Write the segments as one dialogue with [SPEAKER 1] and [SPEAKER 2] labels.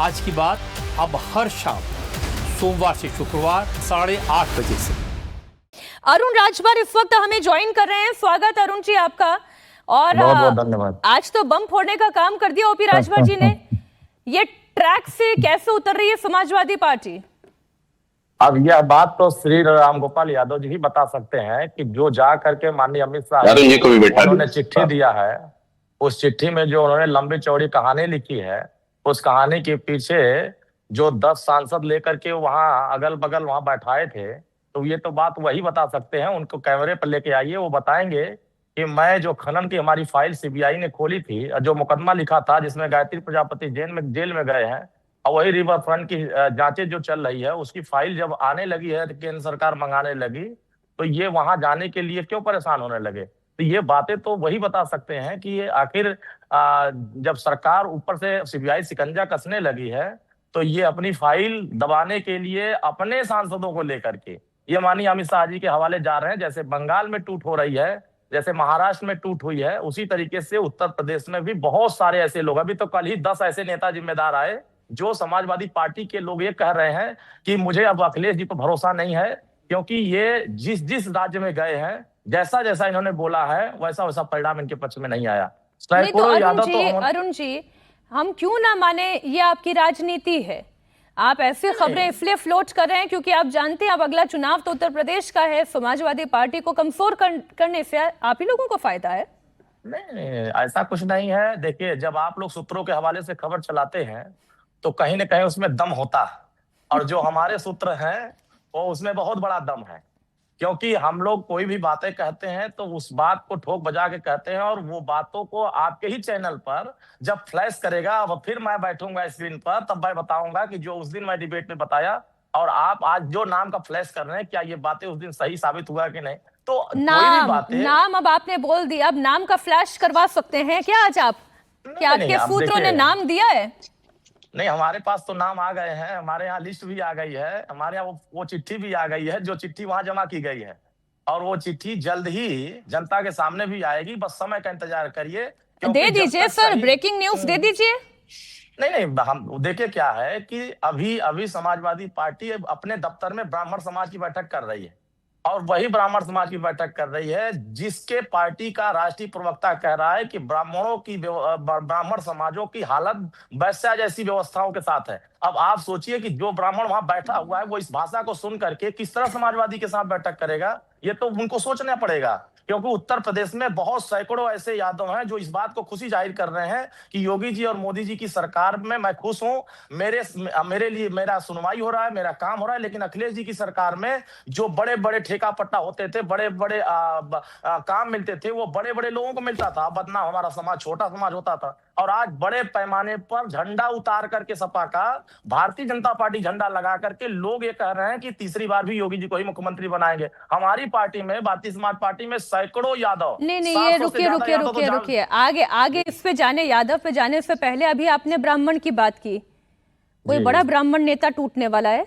[SPEAKER 1] आज की बात अब हर शाम सोमवार से शुक्रवार 8:30 बजे से।
[SPEAKER 2] अरुण राजभर इस वक्त हमें ज्वाइन कर रहे हैं। स्वागत अरुण जी आपका। और
[SPEAKER 3] बहुत बहुत धन्यवाद।
[SPEAKER 2] आज तो बम फोड़ने का काम कर दिया ओपी राजभर जी ने। ये ट्रैक से कैसे उतर रही है समाजवादी पार्टी?
[SPEAKER 3] अब यह बात तो श्री रामगोपाल यादव जी ही बता सकते हैं कि जो जा करके माननीय अमित शाह उन्होंने चिट्ठी दिया है, उस चिट्ठी में जो उन्होंने लंबी चौड़ी कहानी लिखी है, उस कहानी के पीछे जो 10 सांसद लेकर के वहां अगल बगल वहां बैठाए थे, तो ये तो बात वही बता सकते हैं। उनको कैमरे पर लेके आइए, वो बताएंगे कि मैं जो खनन की हमारी फाइल सीबीआई ने खोली थी, जो मुकदमा लिखा था जिसमें गायत्री प्रजापति जेल में गए हैं, और वही रिवर फ्रंट की जांचें जो चल रही है, उसकी फाइल जब आने लगी है, केंद्र सरकार मंगाने लगी, तो ये वहां जाने के लिए क्यों परेशान होने लगे? तो ये बातें तो वही बता सकते हैं कि ये आखिर जब सरकार ऊपर से सीबीआई शिकंजा कसने लगी है, तो ये अपनी फाइल दबाने के लिए अपने सांसदों को लेकर के ये माननीय अमित शाह जी के हवाले जा रहे हैं। जैसे बंगाल में टूट हो रही है, जैसे महाराष्ट्र में टूट हुई है, उसी तरीके से उत्तर प्रदेश में भी बहुत सारे ऐसे लोग, अभी तो कल ही 10 ऐसे नेता जिम्मेदार आए जो समाजवादी पार्टी के लोग ये कह रहे हैं कि मुझे अब अखिलेश जी पर भरोसा नहीं है, क्योंकि ये जिस जिस राज्य में गए हैं, जैसा जैसा इन्होंने बोला है, वैसा वैसा परिणाम इनके पक्ष में नहीं आया।
[SPEAKER 2] नहीं तो अरुण जी, हम क्यों ना माने ये आपकी राजनीति है। आप ऐसी खबरें इसलिए फ्लोट कर रहे हैं क्योंकि आप जानते हैं अब अगला चुनाव तो उत्तर प्रदेश का है। समाजवादी पार्टी को कमजोर करने से आप ही लोगों को फायदा है।
[SPEAKER 3] नहीं, ऐसा कुछ नहीं है। देखिए, जब आप लोग सूत्रों के हवाले से खबर चलाते हैं तो कहीं ना कहीं उसमें दम होता है, और जो हमारे सूत्र हैं वो उसमें बहुत बड़ा दम है, क्योंकि हम लोग कोई भी बातें कहते हैं तो उस बात को ठोक बजा के कहते हैं, और वो बातों को आपके ही चैनल पर जब फ्लैश करेगा, अब फिर मैं बैठूंगा स्क्रीन पर, तब मैं बताऊंगा कि जो उस दिन मैं डिबेट में बताया और आप आज जो नाम का फ्लैश कर रहे हैं, क्या ये बातें उस दिन सही साबित हुआ कि नहीं। तो
[SPEAKER 2] नाम अब आपने बोल दिया, अब नाम का फ्लैश करवा सकते हैं क्या आज आप? क्या आपके सूत्रों ने नाम दिया है?
[SPEAKER 3] नहीं, हमारे पास तो नाम आ गए हैं, हमारे यहाँ लिस्ट भी आ गई है, हमारे यहाँ वो चिट्ठी भी आ गई है, जो चिट्ठी वहां जमा की गई है, और वो चिट्ठी जल्द ही जनता के सामने भी आएगी। बस समय का इंतजार करिए।
[SPEAKER 2] दे दीजिए सर, ब्रेकिंग न्यूज दे दीजिए।
[SPEAKER 3] नहीं, हम देखिए क्या है कि अभी समाजवादी पार्टी अपने दफ्तर में ब्राह्मण समाज की बैठक कर रही है, और वही ब्राह्मण समाज की बैठक कर रही है जिसके पार्टी का राष्ट्रीय प्रवक्ता कह रहा है कि ब्राह्मण समाजों की हालत वैश्या जैसी व्यवस्थाओं के साथ है। अब आप सोचिए कि जो ब्राह्मण वहां बैठा हुआ है वो इस भाषा को सुन करके किस तरह समाजवादी के साथ बैठक करेगा, ये तो उनको सोचना पड़ेगा। क्योंकि उत्तर प्रदेश में बहुत सैकड़ों ऐसे यादव हैं जो इस बात को खुशी जाहिर कर रहे हैं कि योगी जी और मोदी जी की सरकार में मैं खुश हूं, मेरे लिए मेरा सुनवाई हो रहा है, मेरा काम हो रहा है। लेकिन अखिलेश जी की सरकार में जो बड़े बड़े ठेका पट्टा होते थे, बड़े बड़े काम मिलते थे, वो बड़े बड़े लोगों को मिलता था। बदनाम हमारा समाज छोटा समाज होता था, और आज बड़े पैमाने पर झंडा उतार करके सपा का भारतीय जनता पार्टी झंडा लगा करके लोग ये कह रहे हैं कि तीसरी बार भी योगी जी को ही मुख्यमंत्री बनाएंगे। हमारी पार्टी में, भारतीय समाज पार्टी में सैकड़ों यादव।
[SPEAKER 2] नहीं, ये रुकिए आगे इस पे जाने, यादव पे जाने से पहले अभी आपने ब्राह्मण की बात की। कोई बड़ा ब्राह्मण नेता टूटने वाला है?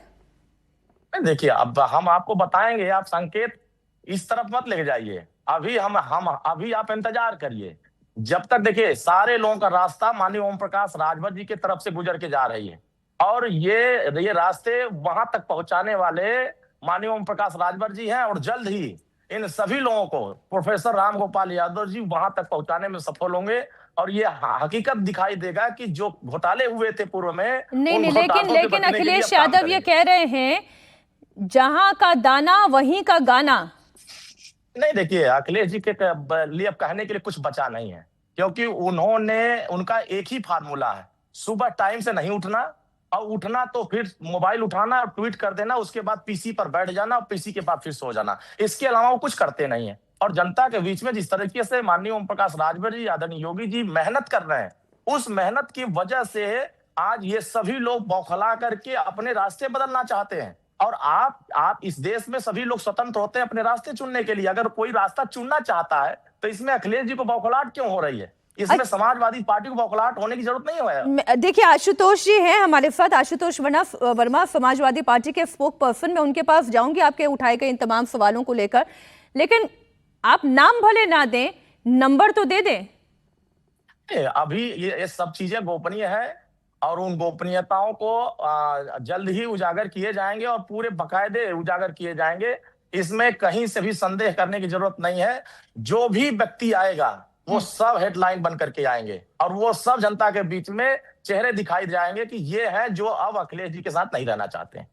[SPEAKER 3] देखिए, अब हम आपको बताएंगे, आप संकेत इस तरफ मत लेके जाइए। अभी आप इंतजार करिए। जब तक देखिए सारे लोगों का रास्ता माननीय ओम प्रकाश राजभर जी की तरफ से गुजर के जा रही है, और ये रास्ते वहां तक पहुंचाने वाले माननीय ओम प्रकाश राजभर जी हैं, और जल्द ही इन सभी लोगों को प्रोफेसर रामगोपाल यादव जी वहां तक पहुंचाने में सफल होंगे, और ये हकीकत दिखाई देगा कि जो घोटाले हुए थे पूर्व में।
[SPEAKER 2] नहीं, लेकिन अखिलेश यादव ये कह रहे हैं जहां का दाना वहीं का गाना।
[SPEAKER 3] नहीं, देखिए, अखिलेश जी के लिए अब कहने के लिए कुछ बचा नहीं है, क्योंकि उनका एक ही फार्मूला है, सुबह टाइम से नहीं उठना, और उठना तो फिर मोबाइल उठाना और ट्वीट कर देना, उसके बाद पीसी पर बैठ जाना, और पीसी के बाद फिर सो जाना। इसके अलावा वो कुछ करते नहीं है। और जनता के बीच में जिस तरीके से माननीय ओम प्रकाश राजभर जी, आदरणीय योगी जी मेहनत कर रहे हैं, उस मेहनत की वजह से आज ये सभी लोग बौखला करके अपने रास्ते बदलना चाहते हैं। और आप इस देश में सभी लोग स्वतंत्र होते हैं अपने रास्ते चुनने के लिए। अगर कोई रास्ता चुनना चाहता है तो इसमें अखिलेश जी को बौखलाहट क्यों हो रही है? इसमें समाजवादी पार्टी को बौखलाहट होने की जरूरत नहीं है।
[SPEAKER 2] देखिए, आशुतोष जी हैं हमारे साथ, आशुतोष वर्मा समाजवादी पार्टी के स्पोक पर्सन। मैं उनके पास जाऊंगी आपके उठाए गए इन तमाम सवालों को लेकर, लेकिन आप नाम भले ना दें, नंबर तो दे दें।
[SPEAKER 3] अभी ये सब चीजें गोपनीय है, और उन गोपनीयताओं को जल्द ही उजागर किए जाएंगे और पूरे बकायदे उजागर किए जाएंगे। इसमें कहीं से भी संदेह करने की जरूरत नहीं है। जो भी व्यक्ति आएगा वो सब हेडलाइन बन करके आएंगे और वो सब जनता के बीच में चेहरे दिखाई जाएंगे कि ये है जो अब अखिलेश जी के साथ नहीं रहना चाहते हैं।